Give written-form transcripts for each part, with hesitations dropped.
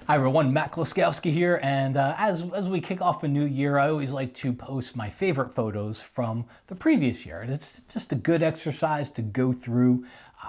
Hi everyone, Matt Kloskowski here, and as we kick off a new year, I always like to post my favorite photos from the previous year. And it's just a good exercise to go through,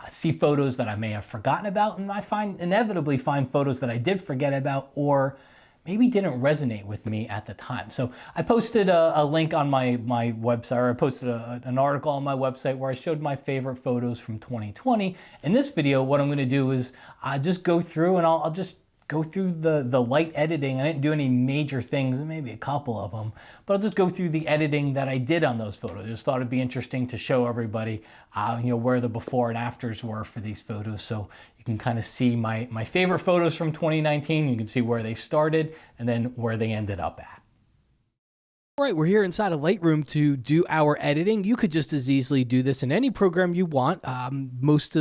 see photos that I may have forgotten about, and I inevitably find photos that I did forget about or maybe didn't resonate with me at the time. So I posted a link on my website, or I posted an article on my website where I showed my favorite photos from 2020. In this video, what I'm going to do is just go through and I'll just go through the light editing. I didn't do any major things, maybe a couple of them, but I'll just go through the editing that I did on those photos. I just thought it'd be interesting to show everybody, where the before and afters were for these photos, so you can kind of see my favorite photos from 2019. You can see where they started and then where they ended up at. All right, we're here inside of Lightroom to do our editing. You could just as easily do this in any program you want. Most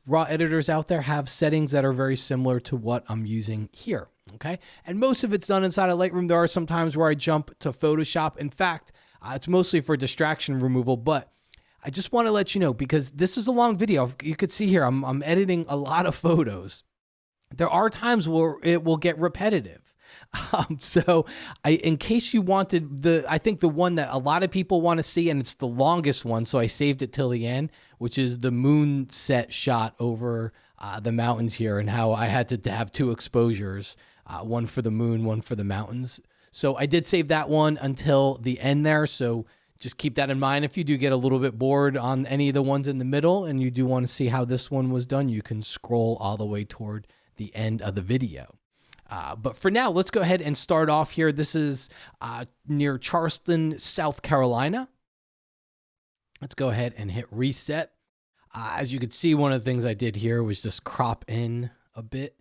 raw editors out there have settings that are very similar to what I'm using here, okay? And most of it's done inside of Lightroom. There are some times where I jump to Photoshop. In fact, it's mostly for distraction removal, but I just want to let you know, because this is a long video. You could see here, I'm editing a lot of photos. There are times where it will get repetitive. In case you wanted I think the one that a lot of people want to see, and it's the longest one, so I saved it till the end, which is the moon set shot over the mountains here, and how I had to have two exposures, one for the moon, one for the mountains. So I did save that one until the end there, so just keep that in mind. If you do get a little bit bored on any of the ones in the middle and you do want to see how this one was done, you can scroll all the way toward the end of the video. But for now, let's go ahead and start off here. This is near Charleston, South Carolina. Let's go ahead and hit reset. As you can see, one of the things I did here was just crop in a bit,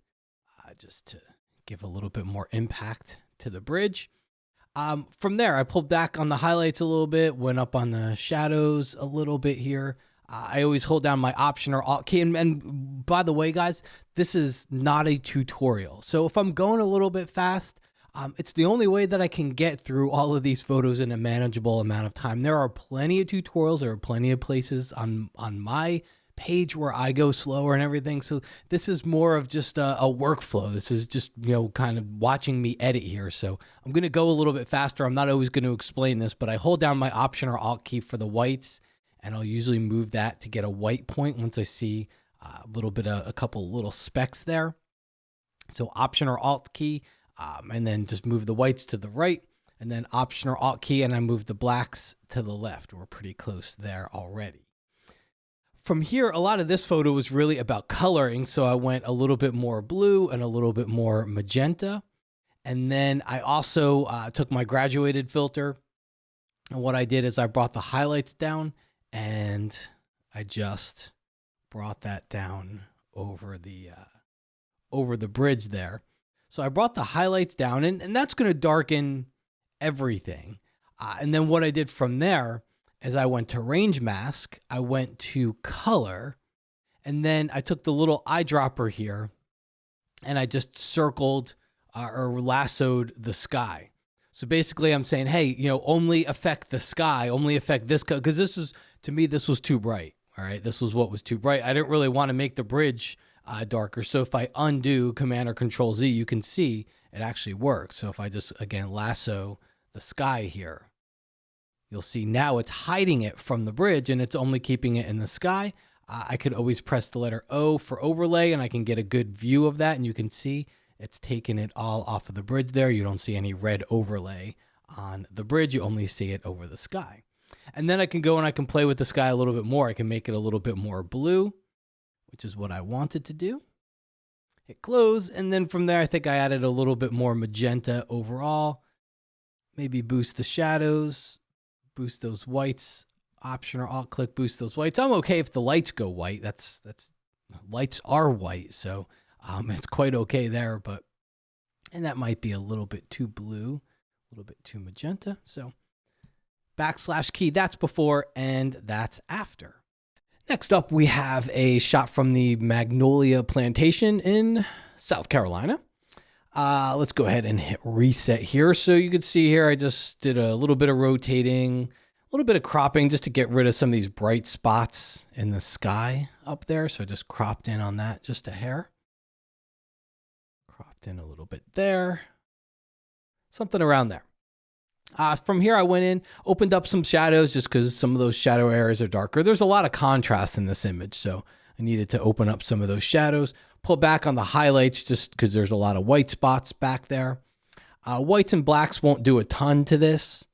just to give a little bit more impact to the bridge. From there, I pulled back on the highlights a little bit, went up on the shadows a little bit here. I always hold down my Option or Alt key. And by the way, guys, this is not a tutorial. So if I'm going a little bit fast, it's the only way that I can get through all of these photos in a manageable amount of time. There are plenty of tutorials. There are plenty of places on my page where I go slower and everything. So this is more of just a workflow. This is just, kind of watching me edit here. So I'm going to go a little bit faster. I'm not always going to explain this, but I hold down my Option or Alt key for the whites, and I'll usually move that to get a white point once I see a couple little specks there. So Option or Alt key, and then just move the whites to the right, and then Option or Alt key, and I move the blacks to the left. We're pretty close there already. From here, a lot of this photo was really about coloring, so I went a little bit more blue and a little bit more magenta. And then I also took my graduated filter, and what I did is I brought the highlights down, and I just brought that down over the bridge there. So I brought the highlights down, and that's going to darken everything. And then what I did from there is I went to range mask, I went to color, and then I took the little eyedropper here and I just circled or lassoed the sky. So basically I'm saying, hey, only affect the sky, only affect this color, because to me, this was too bright. All right, this was what was too bright. I didn't really want to make the bridge darker. So if I undo Command or Control Z, you can see it actually works. So if I just, again, lasso the sky here, you'll see now it's hiding it from the bridge and it's only keeping it in the sky. I could always press the letter O for overlay, and I can get a good view of that. And you can see it's taken it all off of the bridge there. You don't see any red overlay on the bridge. You only see it over the sky. And then I can go and I can play with the sky a little bit more. I can make it a little bit more blue, which is what I wanted to do. Hit close. And then from there, I think I added a little bit more magenta overall. Maybe boost the shadows, boost those whites. Option or Alt click, boost those whites. I'm okay if the lights go white. That's lights are white, so it's quite okay there. And that might be a little bit too blue, a little bit too magenta. So backslash key, that's before and that's after. Next up, we have a shot from the Magnolia plantation in South Carolina. Let's go ahead and hit reset here. So you can see here, I just did a little bit of rotating, a little bit of cropping just to get rid of some of these bright spots in the sky up there. So I just cropped in on that just a hair. cropped in a little bit there. Something around there. From here, I went in, opened up some shadows just because some of those shadow areas are darker. There's a lot of contrast in this image, so I needed to open up some of those shadows. Pull back on the highlights just because there's a lot of white spots back there. Whites and blacks won't do a ton to this.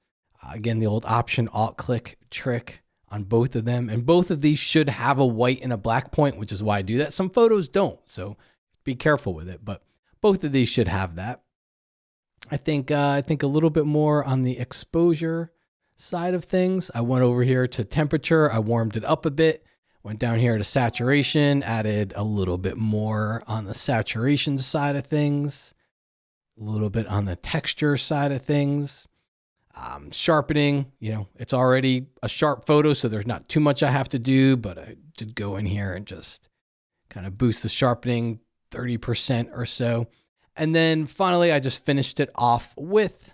Again, the old Option Alt-Click trick on both of them. And both of these should have a white and a black point, which is why I do that. Some photos don't, so be careful with it. But both of these should have that. I think a little bit more on the exposure side of things. I went over here to temperature. I warmed it up a bit. Went down here to saturation, added a little bit more on the saturation side of things, a little bit on the texture side of things. Sharpening, it's already a sharp photo, so there's not too much I have to do, but I did go in here and just kind of boost the sharpening 30% or so. And then finally, I just finished it off with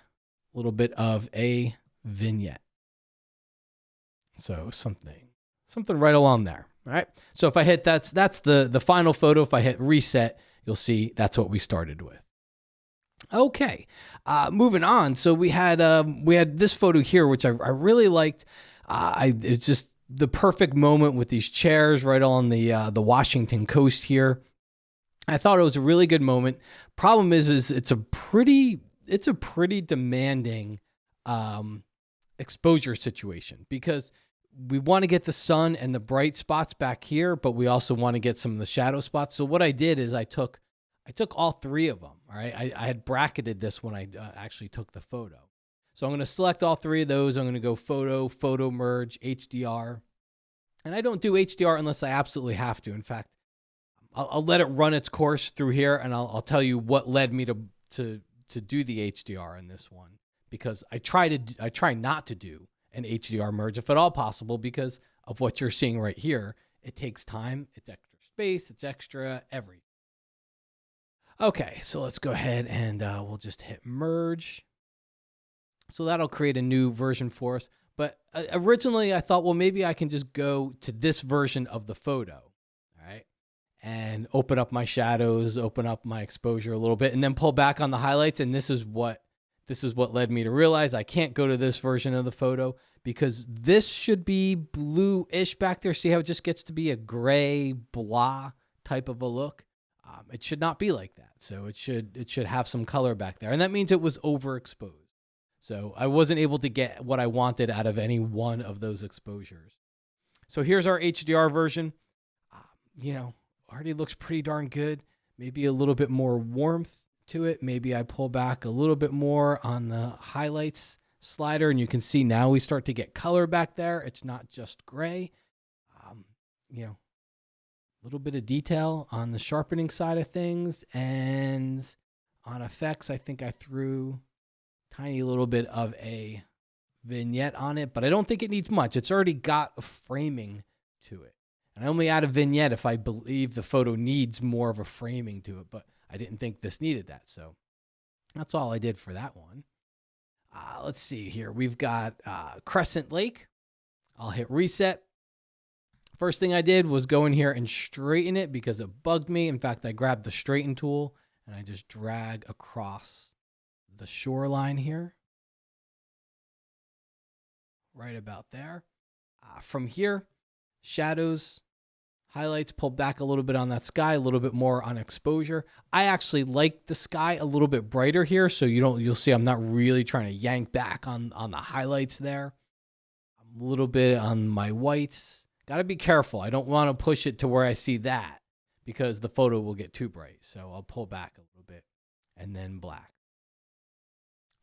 a little bit of a vignette. So something right along there. All right. So if I hit, that's the final photo. If I hit reset, you'll see that's what we started with. Okay. Moving on. So we had this photo here, which I really liked. It's just the perfect moment with these chairs right on the Washington coast here. I thought it was a really good moment. Problem is it's a pretty demanding exposure situation because we want to get the sun and the bright spots back here, but we also want to get some of the shadow spots. So what I did is I took all three of them. All right, I had bracketed this when I actually took the photo. So I'm going to select all three of those. I'm going to go photo merge, HDR, and I don't do HDR unless I absolutely have to. In fact, I'll let it run its course through here, and I'll tell you what led me to do the HDR in this one, because I try not to do an HDR merge if at all possible because of what you're seeing right here. It takes time, it's extra space, it's extra everything. Okay, so let's go ahead and we'll just hit merge. So that'll create a new version for us. But originally I thought, well, maybe I can just go to this version of the photo. And open up my shadows, open up my exposure a little bit, and then pull back on the highlights. And this is what led me to realize I can't go to this version of the photo because this should be blue-ish back there. See how it just gets to be a gray blah type of a look? It should not be like that. So it should have some color back there. And that means it was overexposed. So I wasn't able to get what I wanted out of any one of those exposures. So here's our HDR version. Already looks pretty darn good. Maybe a little bit more warmth to it. Maybe I pull back a little bit more on the highlights slider, and you can see now we start to get color back there. It's not just gray. A little bit of detail on the sharpening side of things, and on effects, I think I threw a tiny little bit of a vignette on it, but I don't think it needs much. It's already got a framing to it. And I only add a vignette if I believe the photo needs more of a framing to it, but I didn't think this needed that. So that's all I did for that one. Let's see here. We've got Crescent Lake. I'll hit reset. First thing I did was go in here and straighten it because it bugged me. In fact, I grabbed the straighten tool and I just drag across the shoreline here. Right about there. From here, shadows, highlights, pull back a little bit on that sky, a little bit more on exposure. I actually like the sky a little bit brighter here, so you'll see I'm not really trying to yank back on the highlights there. A little bit on my whites. Got to be careful. I don't want to push it to where I see that because the photo will get too bright. So I'll pull back a little bit and then black.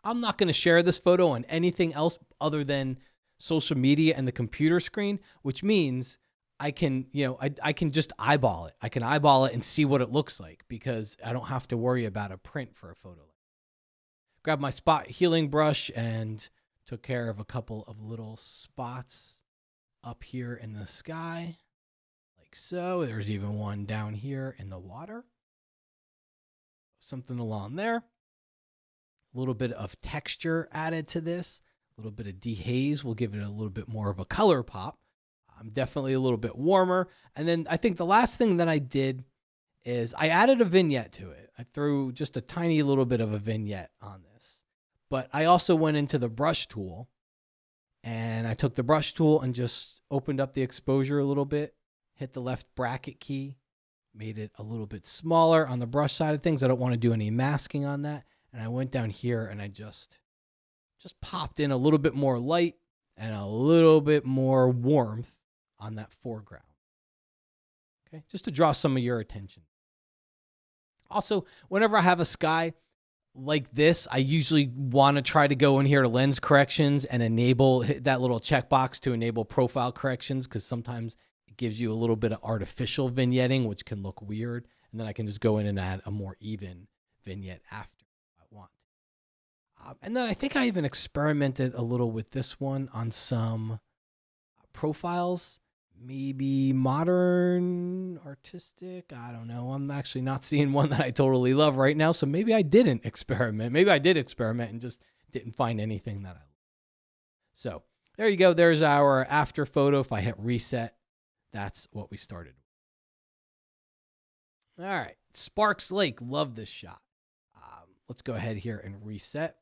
I'm not going to share this photo on anything else other than social media and the computer screen, which means I can, I can just eyeball it. I can eyeball it and see what it looks like because I don't have to worry about a print for a photo. Grab my spot healing brush and took care of a couple of little spots up here in the sky, like so. There's even one down here in the water. Something along there. A little bit of texture added to this. A little bit of dehaze will give it a little bit more of a color pop. I'm definitely a little bit warmer. And then I think the last thing that I did is I added a vignette to it. I threw just a tiny little bit of a vignette on this. But I also went into the brush tool, and I took the brush tool and just opened up the exposure a little bit, hit the left bracket key, made it a little bit smaller on the brush side of things. I don't want to do any masking on that. And I went down here and I just popped in a little bit more light and a little bit more warmth on that foreground. Okay, just to draw some of your attention. Also, whenever I have a sky like this, I usually want to try to go in here to lens corrections and hit that little checkbox to enable profile corrections, because sometimes it gives you a little bit of artificial vignetting, which can look weird. And then I can just go in and add a more even vignette after I want. And then I think I even experimented a little with this one on some profiles. Maybe modern, artistic. I don't know. I'm actually not seeing one that I totally love right now. So maybe I didn't experiment. Maybe I did experiment and just didn't find anything that I love. So there you go. There's our after photo. If I hit reset, that's what we started with. All right. Sparks Lake. Love this shot. Let's go ahead here and reset.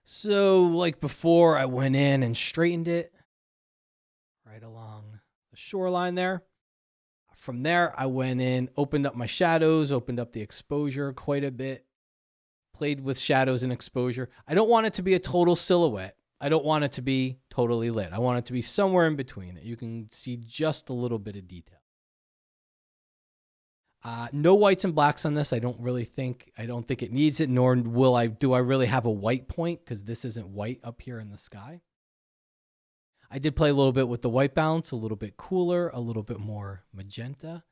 So like before, I went in and straightened it right along the shoreline there. From there, I went in, opened up my shadows, opened up the exposure quite a bit, played with shadows and exposure. I don't want it to be a total silhouette. I don't want it to be totally lit. I want it to be somewhere in between that you can see just a little bit of detail. No whites and blacks on this. I don't think it needs it, nor do I really have a white point, because this isn't white up here in the sky. I did play a little bit with the white balance, a little bit cooler, a little bit more magenta.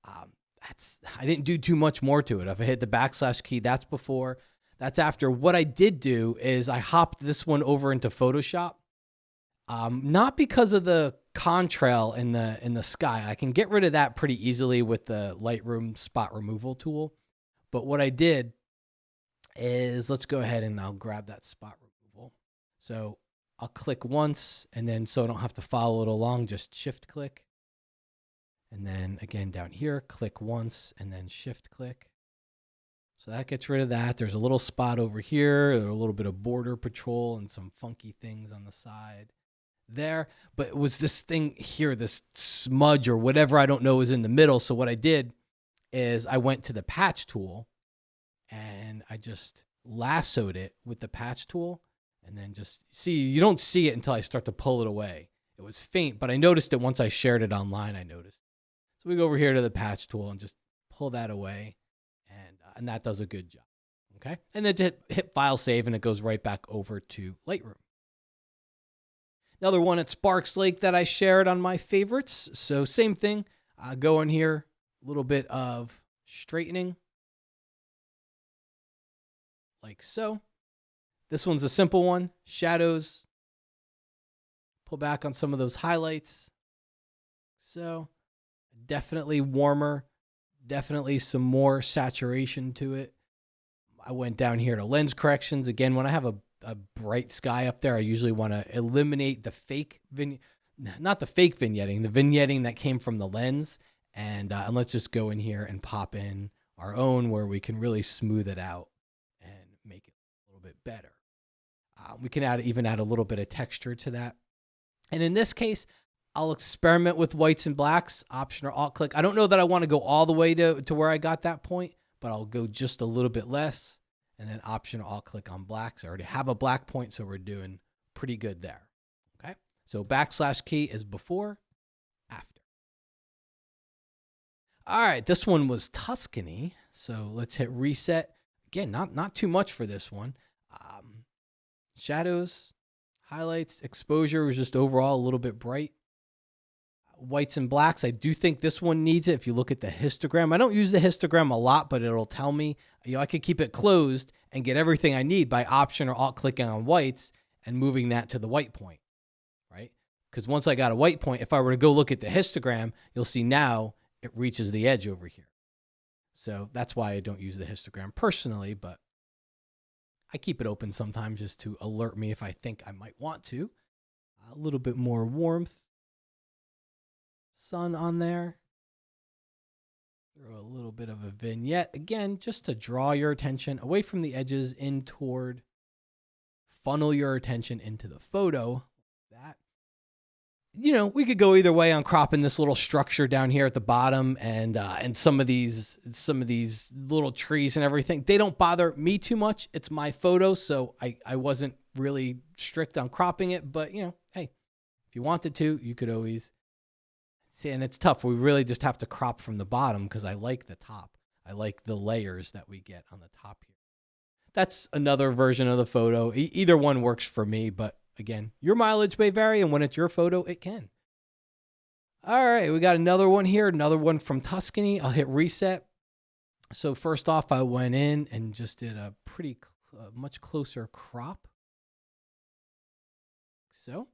I didn't do too much more to it. If I hit the backslash key, that's before, that's after. What I did do is I hopped this one over into Photoshop. Not because of the contrail in the sky. I can get rid of that pretty easily with the Lightroom spot removal tool. But what I did is, let's go ahead and I'll grab that spot removal. So I'll click once, and then so I don't have to follow it along, just shift click. And then again down here, click once and then shift click. So that gets rid of that. There's a little spot over here, a little bit of border patrol and some funky things on the side there. But it was this thing here, this smudge or whatever, I don't know, is in the middle. So what I did is I went to the patch tool and I just lassoed it with the patch tool. And then just see, you don't see it until I start to pull it away. It was faint, but I noticed it once I shared it online. I noticed. So we go over here to the patch tool and just pull that away. And that does a good job. Okay. And then hit file save, and it goes right back over to Lightroom. Another one at Sparks Lake that I shared on my favorites. So same thing. Go in here, a little bit of straightening. Like so. This one's a simple one. Shadows. Pull back on some of those highlights. So definitely warmer. Definitely some more saturation to it. I went down here to lens corrections. Again, when I have a bright sky up there, I usually want to eliminate the fake not the fake vignetting, the vignetting that came from the lens. And let's just go in here and pop in our own, where we can really smooth it out and make it a little bit better. We can even add a little bit of texture to that. And in this case, I'll experiment with whites and blacks, Option or Alt click. I don't know that I want to go all the way to where I got that point, but I'll go just a little bit less, and then Option or Alt click on blacks. I already have a black point, so we're doing pretty good there. Okay. So backslash key is before, after. All right. This one was Tuscany. So let's hit reset. Again, not too much for this one. Shadows, highlights, exposure was just overall a little bit bright. Whites and blacks, I do think this one needs it. If you look at the histogram, I don't use the histogram a lot, but it'll tell me, I could keep it closed and get everything I need by Option or Alt clicking on whites and moving that to the white point, right? Because once I got a white point, if I were to go look at the histogram, you'll see now it reaches the edge over here. So that's why I don't use the histogram personally, but I keep it open sometimes just to alert me if I think I might want to. A little bit more warmth. Sun on there. Throw a little bit of a vignette again, just to draw your attention away from the edges in toward, funnel your attention into the photo. That, we could go either way on cropping this little structure down here at the bottom and some of these little trees and everything. They don't bother me too much. It's my photo, so I wasn't really strict on cropping it. But hey, if you wanted to, you could always see. And it's tough. We really just have to crop from the bottom because I like the top. I like the layers that we get on the top here. That's another version of the photo. Either one works for me, but again, your mileage may vary, and when it's your photo, it can. All right, we got another one here, another one from Tuscany. I'll hit reset. So first off, I went in and just did a pretty much closer crop. So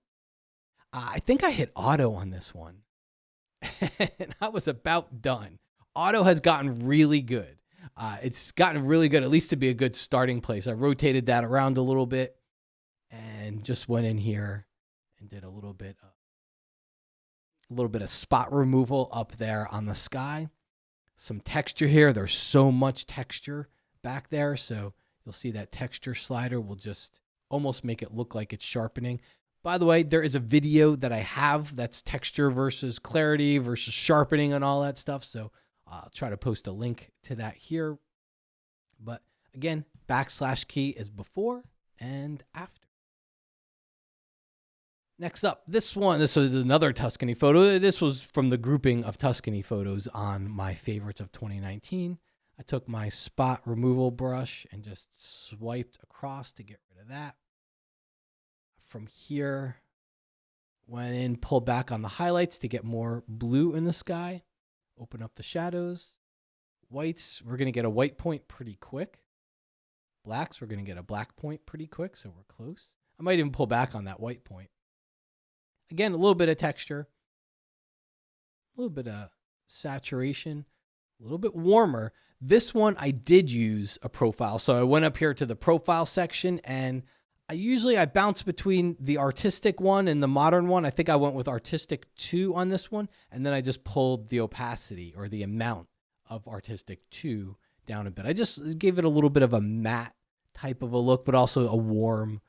I think I hit auto on this one, and I was about done. Auto has gotten really good. It's gotten really good, at least to be a good starting place. I rotated that around a little bit and just went in here and did a little bit of spot removal up there on the sky. Some texture here. There's so much texture back there, so you'll see that texture slider will just almost make it look like it's sharpening. By the way, there is a video that I have that's texture versus clarity versus sharpening and all that stuff, so I'll try to post a link to that here. But again, / key is before and after. Next up, this was another Tuscany photo. This was from the grouping of Tuscany photos on my favorites of 2019. I took my spot removal brush and just swiped across to get rid of that. From here, went in, pulled back on the highlights to get more blue in the sky. Open up the shadows. Whites, we're going to get a white point pretty quick. Blacks, we're going to get a black point pretty quick, so we're close. I might even pull back on that white point. Again, a little bit of texture, a little bit of saturation, a little bit warmer. This one, I did use a profile. So I went up here to the profile section, and I bounce between the artistic one and the modern one. I think I went with artistic 2 on this one, and then I just pulled the opacity or the amount of artistic 2 down a bit. I just gave it a little bit of a matte type of a look, but also a warm,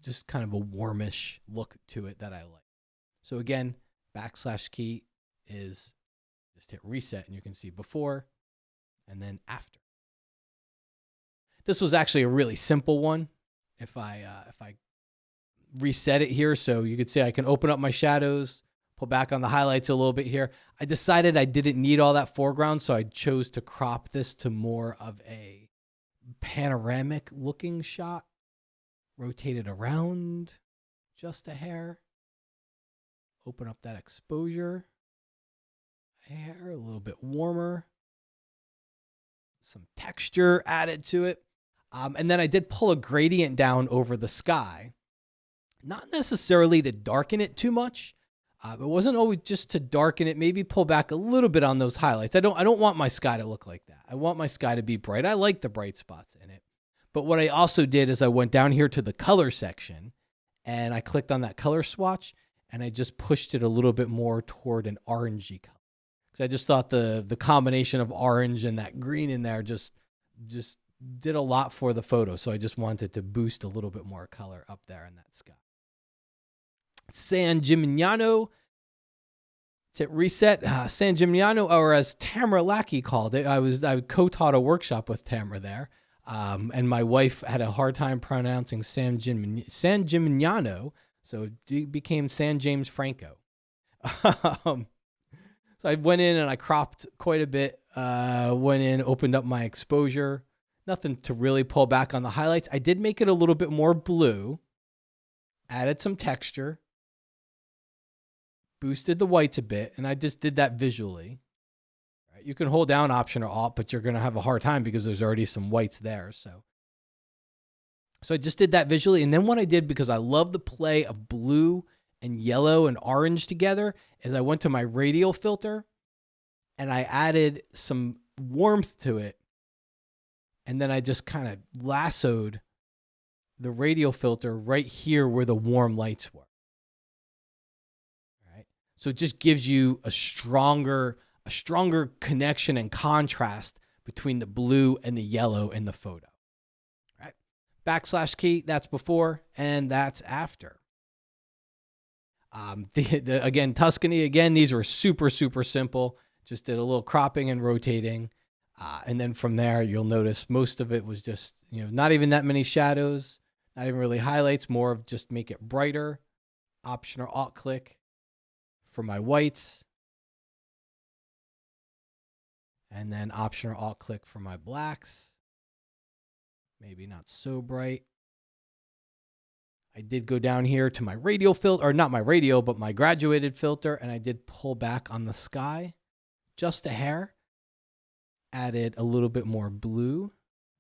just kind of a warmish look to it that I like. So again, / key is just hit reset, and you can see before and then after. This was actually a really simple one. If I reset it here, so you could say I can open up my shadows, pull back on the highlights a little bit here. I decided I didn't need all that foreground, so I chose to crop this to more of a panoramic looking shot. Rotate it around just a hair. Open up that exposure. Hair, a little bit warmer. Some texture added to it. And then I did pull a gradient down over the sky. Not necessarily to darken it too much. It wasn't always just to darken it. Maybe pull back a little bit on those highlights. I don't want my sky to look like that. I want my sky to be bright. I like the bright spots in it. But what I also did is I went down here to the color section, and I clicked on that color swatch, and I just pushed it a little bit more toward an orangey color. Because I just thought the combination of orange and that green in there just did a lot for the photo. So I just wanted to boost a little bit more color up there in that sky. San Gimignano. Let's hit reset. San Gimignano, or as Tamara Lackey called it. I co-taught a workshop with Tamara there. And my wife had a hard time pronouncing San Gimignano, so it became San James Franco. So I went in and I cropped quite a bit. Went in, opened up my exposure. Nothing to really pull back on the highlights. I did make it a little bit more blue. Added some texture. Boosted the whites a bit, and I just did that visually. You can hold down Option or Alt, but you're going to have a hard time because there's already some whites there. So I just did that visually. And then what I did, because I love the play of blue and yellow and orange together, is I went to my radial filter and I added some warmth to it. And then I just kind of lassoed the radial filter right here where the warm lights were. All right. So it just gives you a stronger a stronger connection and contrast between the blue and the yellow in the photo. All right. Backslash key, that's before and that's after. Again, Tuscany, again, these were super, super simple. Just did a little cropping and rotating. And then from there, you'll notice most of it was just, not even that many shadows, not even really highlights, more of just make it brighter. Option or Alt click for my whites. And then Option or Alt click for my blacks. Maybe not so bright. I did go down here to my radial filter, or not my radial, but my graduated filter, and I did pull back on the sky just a hair. Added a little bit more blue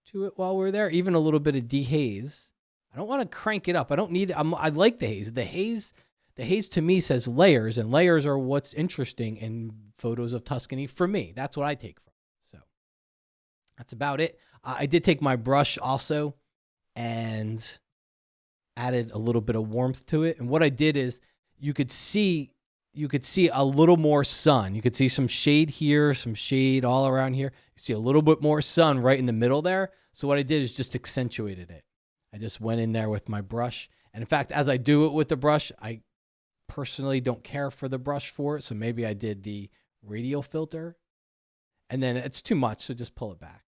to it while we're there, even a little bit of dehaze. I don't want to crank it up. I don't need it. I like the haze. The haze to me says layers, and layers are what's interesting in photos of Tuscany for me. That's what I take from it. So that's about it. I did take my brush also and added a little bit of warmth to it. And what I did is you could see a little more sun. You could see some shade here, some shade all around here. You see a little bit more sun right in the middle there. So what I did is just accentuated it. I just went in there with my brush. And in fact, as I do it with the brush, I personally don't care for the brush for it. So maybe I did the radial filter and then it's too much. So just pull it back.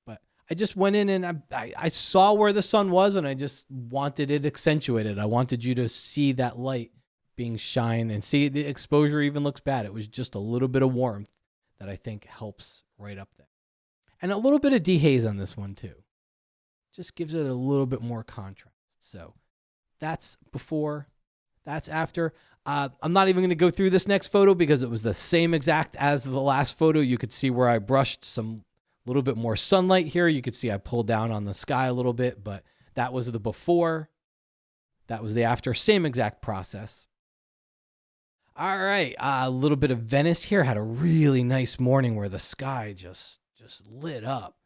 But I just went in and I saw where the sun was and I just wanted it accentuated. I wanted you to see that light being shine and see the exposure even looks bad. It was just a little bit of warmth that I think helps right up there. And a little bit of dehaze on this one too. Just gives it a little bit more contrast. So that's before, that's after. I'm not even going to go through this next photo because it was the same exact as the last photo. You could see where I brushed some little bit more sunlight here. You could see I pulled down on the sky a little bit, but that was the before. That was the after. Same exact process. All right, a little bit of Venice here. Had a really nice morning where the sky just lit up.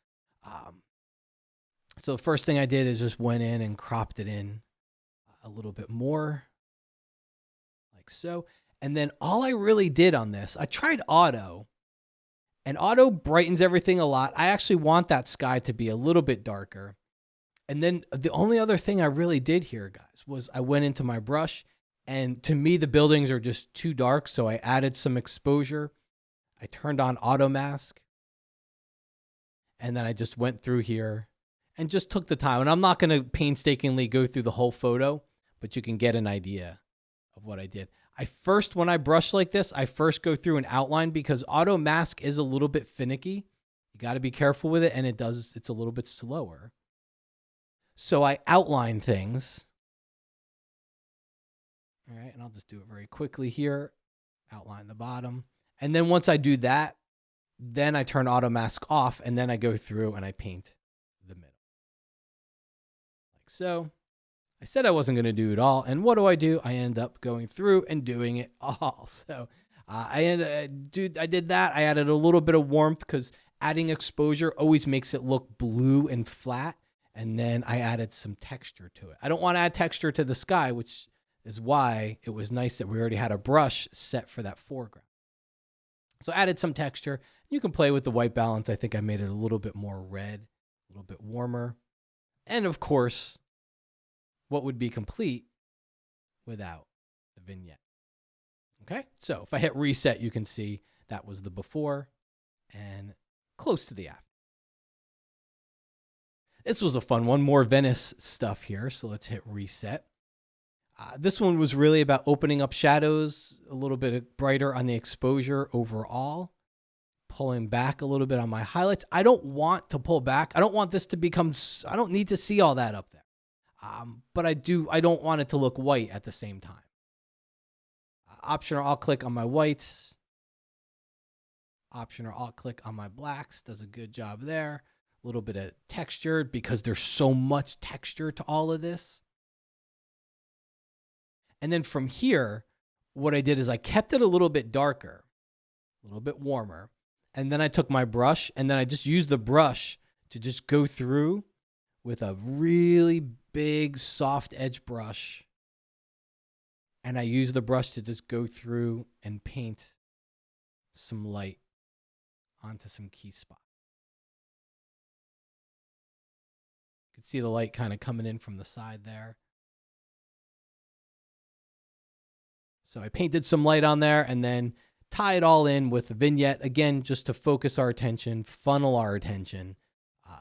So the first thing I did is just went in and cropped it in a little bit more, like so. And then all I really did on this, I tried auto, and auto brightens everything a lot. I actually want that sky to be a little bit darker. And then the only other thing I really did here, guys, was I went into my brush. And to me, the buildings are just too dark, so I added some exposure. I turned on auto mask. And then I just went through here and just took the time. And I'm not going to painstakingly go through the whole photo, but you can get an idea of what I did. When I brush like this, I first go through an outline because auto mask is a little bit finicky. You got to be careful with it, and it's a little bit slower. So I outline things. All right, and I'll just do it very quickly here. Outline the bottom. And then once I do that, then I turn auto mask off, and then I go through and I paint the middle. Like so. I said I wasn't going to do it all, and what do? I end up going through and doing it all. So I did that. I added a little bit of warmth because adding exposure always makes it look blue and flat, and then I added some texture to it. I don't want to add texture to the sky, which is why it was nice that we already had a brush set for that foreground. So I added some texture. You can play with the white balance. I think I made it a little bit more red, a little bit warmer. And of course, what would be complete without the vignette? Okay, so if I hit reset, you can see that was the before and close to the after. This was a fun one, more Venice stuff here. So let's hit reset. This one was really about opening up shadows, a little bit brighter on the exposure overall, pulling back a little bit on my highlights. I don't want to pull back. I don't want this to become, I don't need to see all that up there. But I don't want it to look white at the same time. Option or Alt click on my whites. Option or Alt click on my blacks. Does a good job there. A little bit of texture because there's so much texture to all of this. And then from here, what I did is I kept it a little bit darker, a little bit warmer. And then I took my brush and then I just used the brush to just go through with a really big soft edge brush. And I used the brush to just go through and paint some light onto some key spots. You can see the light kind of coming in from the side there. So I painted some light on there and then tie it all in with a vignette, again, just to focus our attention, funnel our attention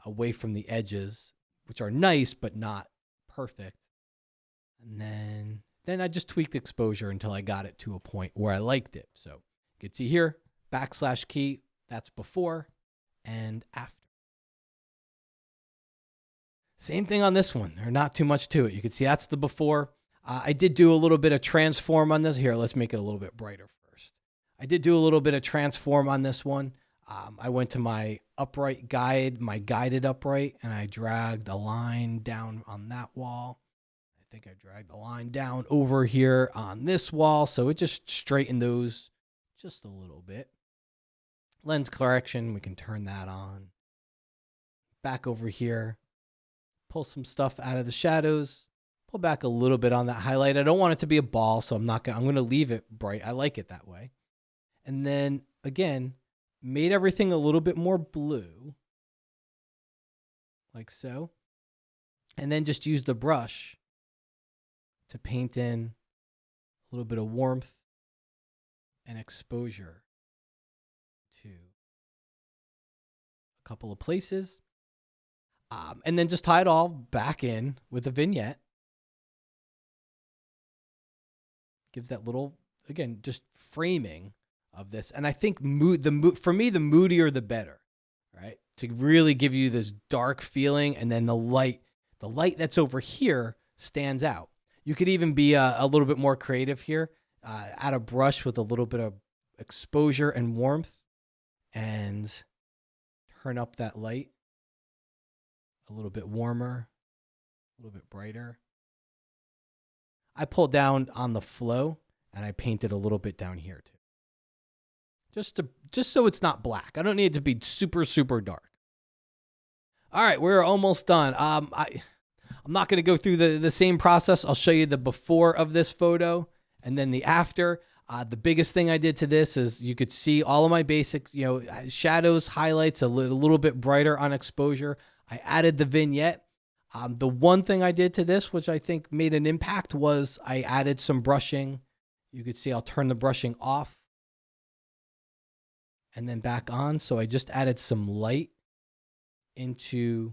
away from the edges, which are nice but not perfect. And then I just tweaked the exposure until I got it to a point where I liked it. So you can see here, \key, that's before and after. Same thing on this one. There's not too much to it. You can see that's the before. I did do a little bit of transform on this. Here, let's make it a little bit brighter first. I did do a little bit of transform on this one. I went to my upright guide, my guided upright, and I dragged a line down on that wall. I think I dragged the line down over here on this wall, so it just straightened those just a little bit. Lens correction, we can turn that on. Back over here, pull some stuff out of the shadows. Pull back a little bit on that highlight. I don't want it to be a ball, so I'm going to leave it bright. I like it that way. And then, again, made everything a little bit more blue, like so. And then just use the brush to paint in a little bit of warmth and exposure to a couple of places. And then just tie it all back in with a vignette. Gives that little, again, just framing of this. And I think for me, the moodier, the better, right? To really give you this dark feeling. And then the light that's over here stands out. You could even be a little bit more creative here. Add a brush with a little bit of exposure and warmth and turn up that light a little bit warmer, a little bit brighter. I pulled down on the flow and I painted a little bit down here too. Just so it's not black. I don't need it to be super, super dark. All right, we're almost done. I'm not going to go through the same process. I'll show you the before of this photo and then the after. The biggest thing I did to this is you could see all of my basic, shadows, highlights, a little bit brighter on exposure. I added the vignette. The one thing I did to this, which I think made an impact, was I added some brushing. You could see I'll turn the brushing off and then back on. So I just added some light into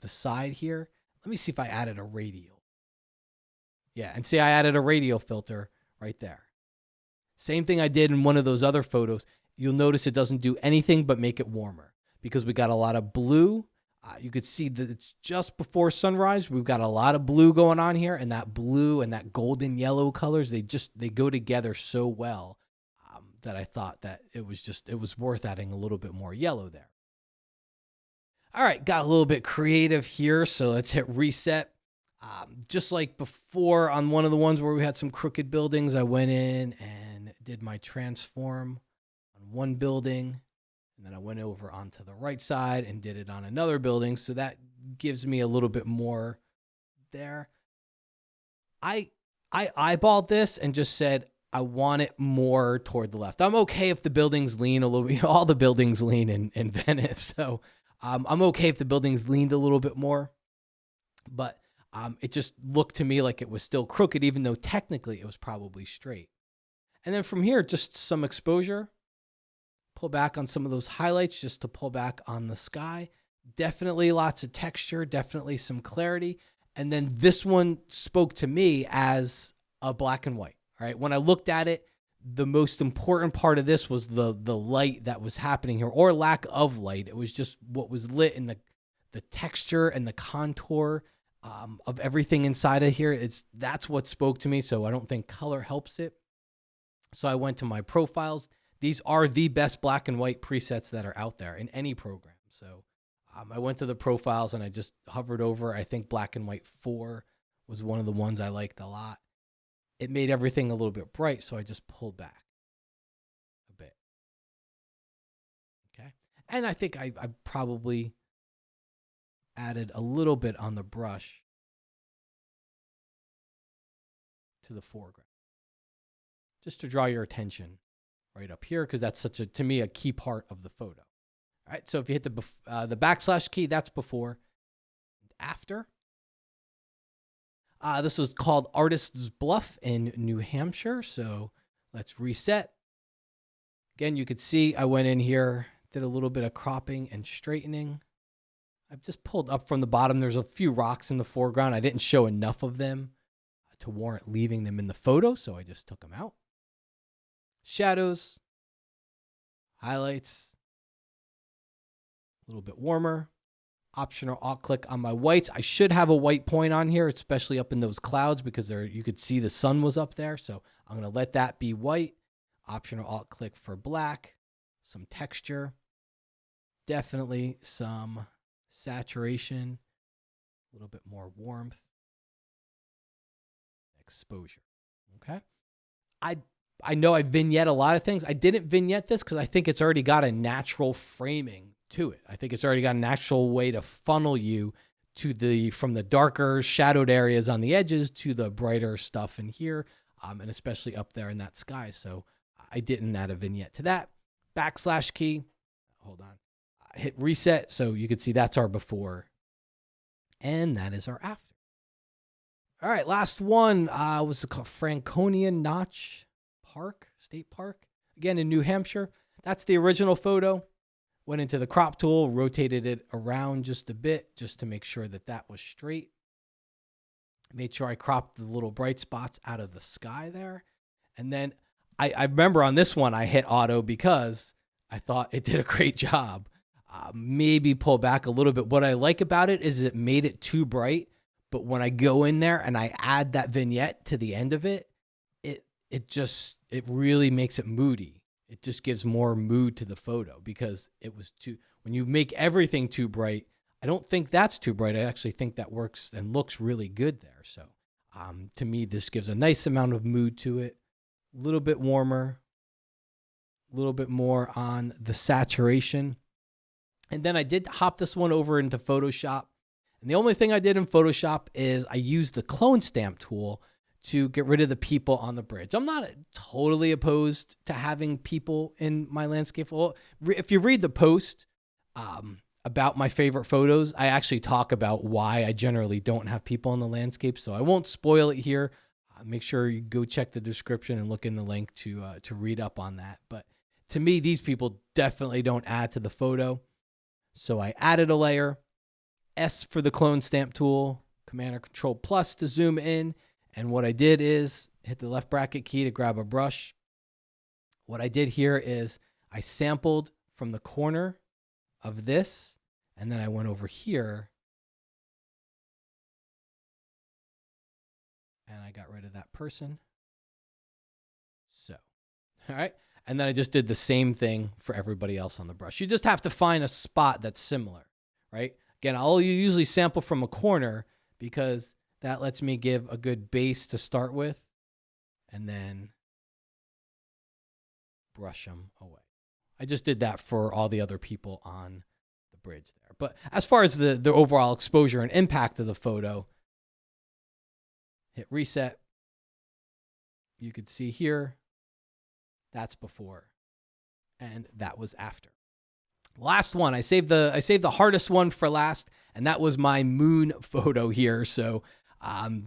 the side here. Let me see if I added a radial. Yeah, and see I added a radial filter right there. Same thing I did in one of those other photos. You'll notice it doesn't do anything but make it warmer because we got a lot of blue. You could see that it's just before sunrise. We've got a lot of blue going on here, and that blue and that golden yellow colors, they go together so well that I thought that it was worth adding a little bit more yellow there. All right, got a little bit creative here, so let's hit reset. Just like before on one of the ones where we had some crooked buildings, I went in and did my transform on one building. And then I went over onto the right side and did it on another building. So that gives me a little bit more there. I eyeballed this and just said, I want it more toward the left. I'm okay if the buildings lean a little bit. All the buildings lean in Venice. So I'm okay if the buildings leaned a little bit more. But it just looked to me like it was still crooked, even though technically it was probably straight. And then from here, just some exposure. Pull back on some of those highlights just to pull back on the sky. Definitely lots of texture, definitely some clarity. And then this one spoke to me as a black and white. All right. When I looked at it, the most important part of this was the light that was happening here, or lack of light. It was just what was lit in the texture and the contour of everything inside of here. That's what spoke to me. So I don't think color helps it. So I went to my profiles. These are the best black and white presets that are out there in any program. So I went to the profiles and I just hovered over. I think black and white 4 was one of the ones I liked a lot. It made everything a little bit bright, so I just pulled back a bit. Okay. And I think I probably added a little bit on the brush to the foreground, just to draw your attention right up here because that's such a, to me, a key part of the photo. All right, so if you hit the backslash key, that's before. After. This was called Artist's Bluff in New Hampshire. So let's reset. Again, you could see I went in here, did a little bit of cropping and straightening. I've just pulled up from the bottom. There's a few rocks in the foreground. I didn't show enough of them to warrant leaving them in the photo, so I just took them out. Shadows, highlights, a little bit warmer. Optional alt click on my whites. I should have a white point on here, especially up in those clouds because there you could see the sun was up there. So I'm going to let that be white. Optional alt click for black, some texture, definitely some saturation, a little bit more warmth, exposure. Okay. I know I vignette a lot of things. I didn't vignette this because I think it's already got a natural framing to it. I think it's already got a natural way to funnel you to from the darker shadowed areas on the edges to the brighter stuff in here, and especially up there in that sky. So I didn't add a vignette to that. Backslash key. Hold on. Hit reset so you can see that's our before, and that is our after. All right, last one was called Franconia Notch Park, State Park, again in New Hampshire. That's the original photo. Went into the crop tool, rotated it around just a bit just to make sure that that was straight. Made sure I cropped the little bright spots out of the sky there. And then I remember on this one, I hit auto because I thought it did a great job. Maybe pull back a little bit. What I like about it is it made it too bright. But when I go in there and I add that vignette to the end of it, it really makes it moody. It just gives more mood to the photo because it was too, when you make everything too bright, I don't think that's too bright. I actually think that works and looks really good there. So to me, this gives a nice amount of mood to it. A little bit warmer, a little bit more on the saturation. And then I did hop this one over into Photoshop. And the only thing I did in Photoshop is I used the clone stamp tool to get rid of the people on the bridge. I'm not totally opposed to having people in my landscape. Well, if you read the post about my favorite photos, I actually talk about why I generally don't have people in the landscape. So I won't spoil it here. Make sure you go check the description and look in the link to read up on that. But to me, these people definitely don't add to the photo. So I added a layer, S for the clone stamp tool, Command or Control plus to zoom in. And what I did is hit the left bracket key to grab a brush. What I did here is I sampled from the corner of this, and then I went over here and I got rid of that person. So, all right. And then I just did the same thing for everybody else on the brush. You just have to find a spot that's similar, right? Again, I'll usually sample from a corner because that lets me give a good base to start with and then brush them away. I just did that for all the other people on the bridge there. But as far as the overall exposure and impact of the photo, hit reset. You could see here, that's before and that was after. Last one, I saved the hardest one for last, and that was my moon photo here. So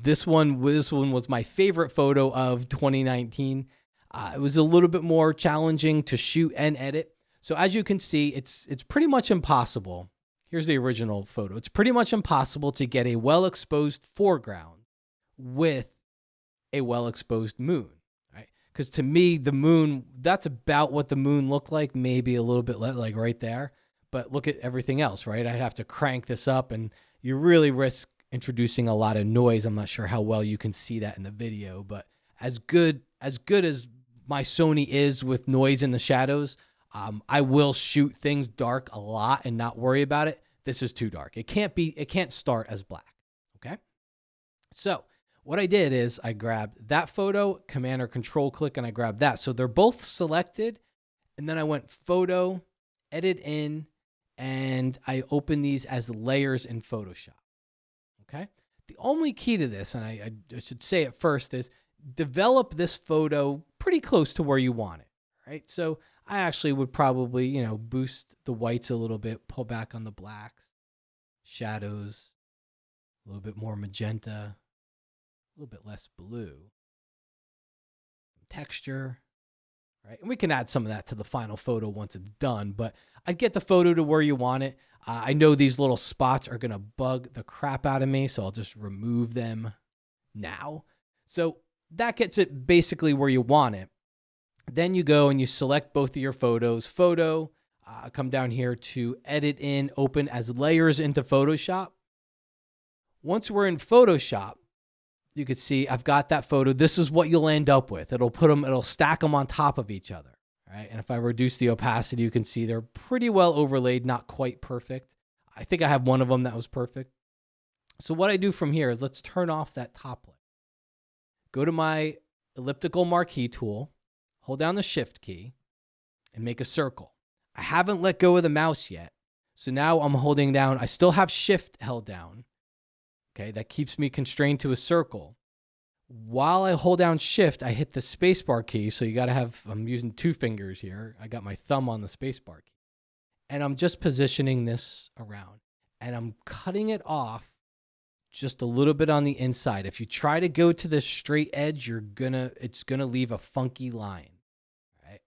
this one was my favorite photo of 2019. It was a little bit more challenging to shoot and edit. So as you can see, it's pretty much impossible. Here's the original photo. It's pretty much impossible to get a well-exposed foreground with a well-exposed moon, right? Because to me, the moon, that's about what the moon looked like, maybe a little bit like right there. But look at everything else, right? I'd have to crank this up, and you really risk introducing a lot of noise. I'm not sure how well you can see that in the video, but as good as my Sony is with noise in the shadows, I will shoot things dark a lot and not worry about it. This is too dark. It can't start as black. Okay. So what I did is I grabbed that photo, Command or Control click, and I grabbed that. So they're both selected. And then I went Photo, Edit in, and I opened these as layers in Photoshop. Okay. The only key to this, and I should say it first, is develop this photo pretty close to where you want it. right? So I actually would probably, boost the whites a little bit, pull back on the blacks, shadows, a little bit more magenta, a little bit less blue, texture, right? And we can add some of that to the final photo once it's done, but I'd get the photo to where you want it. I know these little spots are going to bug the crap out of me, so I'll just remove them now. So that gets it basically where you want it. Then you go and you select both of your photos. Photo, come down here to edit in, open as layers into Photoshop. Once we're in Photoshop, you can see I've got that photo. This is what you'll end up with. It'll stack them on top of each other. Right? And if I reduce the opacity, you can see they're pretty well overlaid, not quite perfect. I think I have one of them that was perfect. So what I do from here is let's turn off that top layer. Go to my elliptical marquee tool, hold down the shift key, and make a circle. I haven't let go of the mouse yet. So now I'm holding down, I still have shift held down. Okay, that keeps me constrained to a circle. While I hold down shift, I hit the spacebar key. So you got to have, I'm using 2 fingers here. I got my thumb on the spacebar key. And I'm just positioning this around. And I'm cutting it off just a little bit on the inside. If you try to go to the straight edge, it's gonna leave a funky line. Right?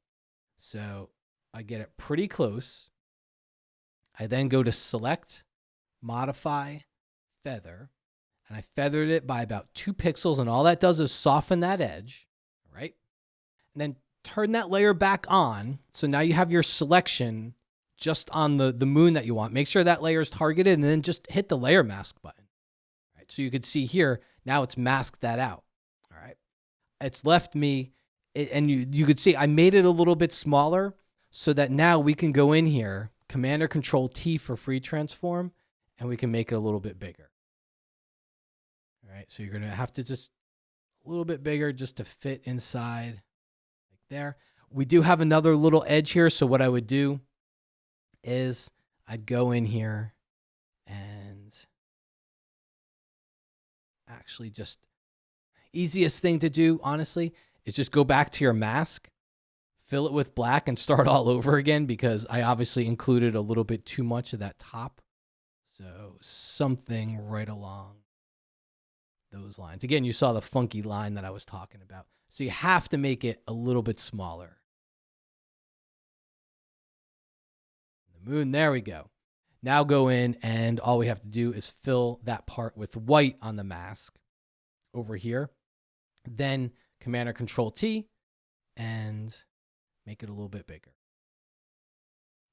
So I get it pretty close. I then go to select, modify, feather. And I feathered it by about 2 pixels, and all that does is soften that edge, right? And then turn that layer back on. So now you have your selection just on the moon that you want. Make sure that layer is targeted, and then just hit the layer mask button. Right? So you can see here, now it's masked that out. All right. It's left me, and you could see I made it a little bit smaller so that now we can go in here, Command or Control T for free transform, and we can make it a little bit bigger. All right, so you're going to have to just a little bit bigger just to fit inside like there. We do have another little edge here. So what I would do is I'd go in here and actually just easiest thing to do, honestly, is just go back to your mask, fill it with black and start all over again because I obviously included a little bit too much of that top. So something right along those lines. Again, you saw the funky line that I was talking about. So you have to make it a little bit smaller. The moon, there we go. Now go in and all we have to do is fill that part with white on the mask over here. Then Command or Control T and make it a little bit bigger.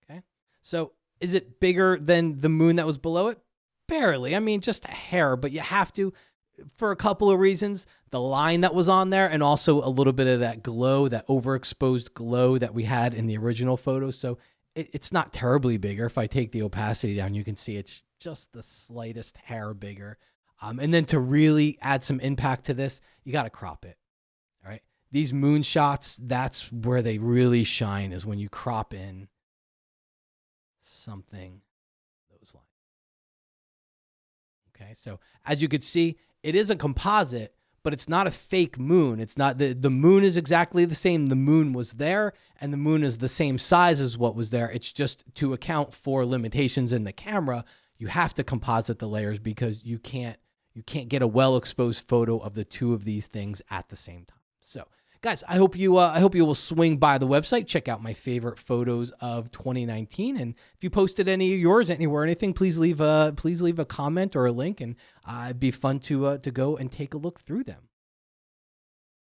Okay. So is it bigger than the moon that was below it? Barely. I mean, just a hair, but you have to, for a couple of reasons. The line that was on there and also a little bit of that glow, that overexposed glow that we had in the original photo. So it's not terribly bigger. If I take the opacity down, you can see it's just the slightest hair bigger. And then to really add some impact to this, you got to crop it. All right. These moon shots, that's where they really shine, is when you crop in something those lines. Okay. So as you could see, it is a composite, but it's not a fake moon. It's not the moon is exactly the same. The moon was there and the moon is the same size as what was there. It's just to account for limitations in the camera, you have to composite the layers because you can't get a well-exposed photo of the two of these things at the same time. So guys, I hope you will swing by the website, check out my favorite photos of 2019, and if you posted any of yours anywhere, anything, please leave a comment or a link, and it'd be fun to go and take a look through them.